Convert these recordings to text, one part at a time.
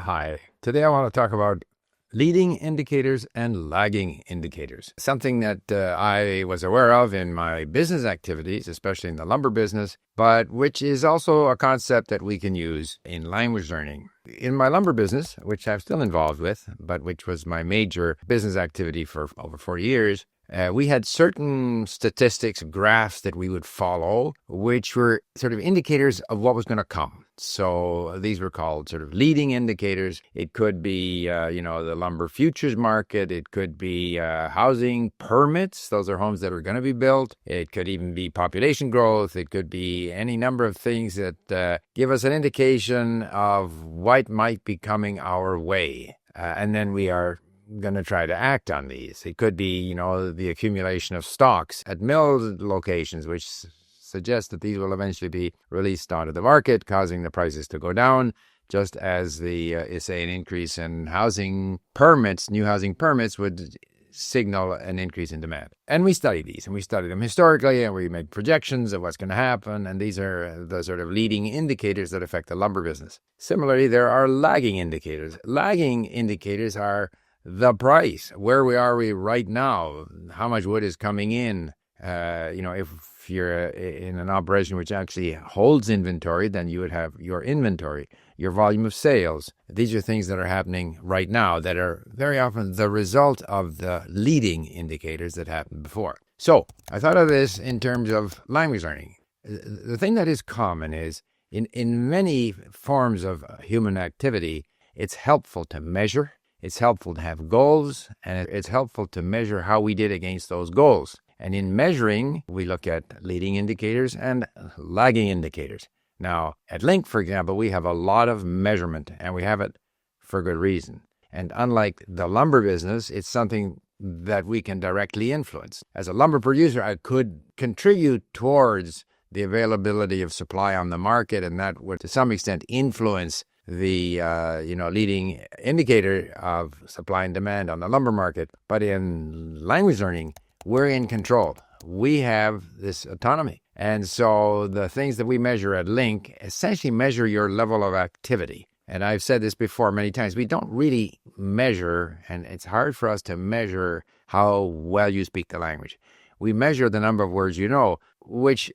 Hi. Today I want to talk about leading indicators and lagging indicators, something that I was aware of in my business activities, especially in the lumber business, but which is also a concept that we can use in language learning. In my lumber business, which I'm still involved with, but which was my major business activity for over 40 years, we had certain statistics, graphs that we would follow, which were sort of indicators of what was going to come. So these were called sort of leading indicators. It could be, the lumber futures market. It could be housing permits. Those are homes that are going to be built. It could even be population growth. It could be any number of things that give us an indication of what might be coming our way. And then we are going to try to act on these. It could be, the accumulation of stocks at mill locations, which suggests that these will eventually be released onto the market, causing the prices to go down, just as say an increase in housing permits, new housing permits would signal an increase in demand. And we study these, and we study them historically, and we make projections of what's going to happen, and these are the sort of leading indicators that affect the lumber business. Similarly, there are lagging indicators. Lagging indicators are the price. Where are we right now? How much wood is coming in? If you're in an operation which actually holds inventory, then you would have your inventory, your volume of sales. These are things that are happening right now that are very often the result of the leading indicators that happened before. So I thought of this in terms of language learning. The thing that is common is in many forms of human activity, it's helpful to measure. It's helpful to have goals, and it's helpful to measure how we did against those goals. And in measuring, we look at leading indicators and lagging indicators. Now, at Link, for example, we have a lot of measurement, and we have it for good reason. And unlike the lumber business, it's something that we can directly influence. As a lumber producer, I could contribute towards the availability of supply on the market, and that would, to some extent, influence the leading indicator of supply and demand on the lumber market. But in language learning, we're in control. We have this autonomy. And so the things that we measure at Link essentially measure your level of activity. And I've said this before many times, we don't really measure, and it's hard for us to measure how well you speak the language. We measure the number of words you know,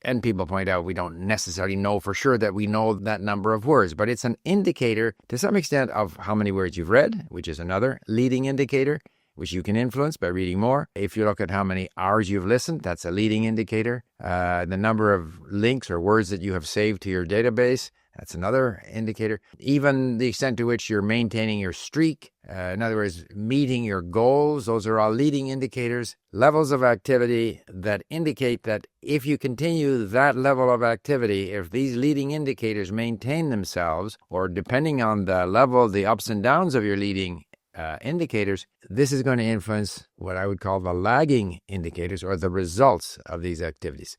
and people point out we don't necessarily know for sure that we know that number of words, but it's an indicator to some extent of how many words you've read, which is another leading indicator, which you can influence by reading more. If you look at how many hours you've listened, that's a leading indicator. The number of links or words that you have saved to your database, that's another indicator. Even the extent to which you're maintaining your streak, in other words, meeting your goals, those are all leading indicators. Levels of activity that indicate that if you continue that level of activity, if these leading indicators maintain themselves, or depending on the level, the ups and downs of your leading indicators, this is going to influence what I would call the lagging indicators, or the results of these activities.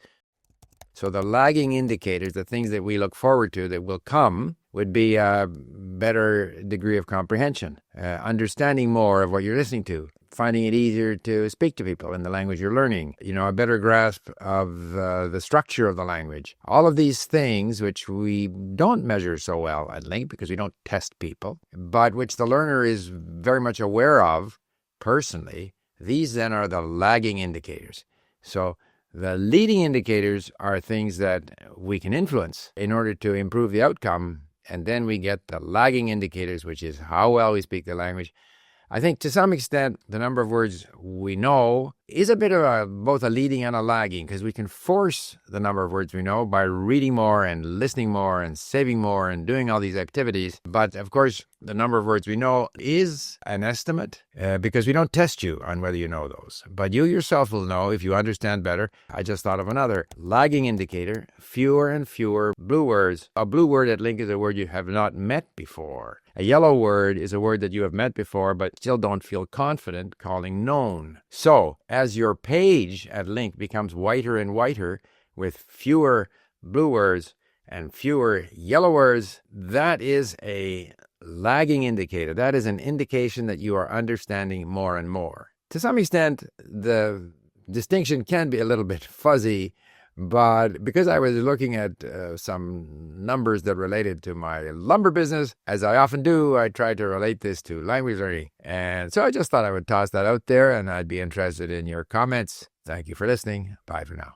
So the lagging indicators, the things that we look forward to that will come, would be a better degree of comprehension, understanding more of what you're listening to, finding it easier to speak to people in the language you're learning, a better grasp of the structure of the language. All of these things, which we don't measure so well at Link because we don't test people, but which the learner is very much aware of personally, these then are the lagging indicators. So the leading indicators are things that we can influence in order to improve the outcome, and then we get the lagging indicators, which is how well we speak the language. I think to some extent, the number of words we know is a bit of both a leading and a lagging, because we can force the number of words we know by reading more and listening more and saving more and doing all these activities. But of course, the number of words we know is an estimate because we don't test you on whether you know those. But you yourself will know if you understand better. I just thought of another lagging indicator, fewer and fewer blue words. A blue word at Link is a word you have not met before. A yellow word is a word that you have met before but still don't feel confident calling known. So, as your page at Link becomes whiter and whiter with fewer blue words and fewer yellow words, that is a lagging indicator. That is an indication that you are understanding more and more. To some extent, the distinction can be a little bit fuzzy But because I was looking at some numbers that related to my lumber business, as I often do, I tried to relate this to language learning. And so I just thought I would toss that out there, and I'd be interested in your comments. Thank you for listening. Bye for now.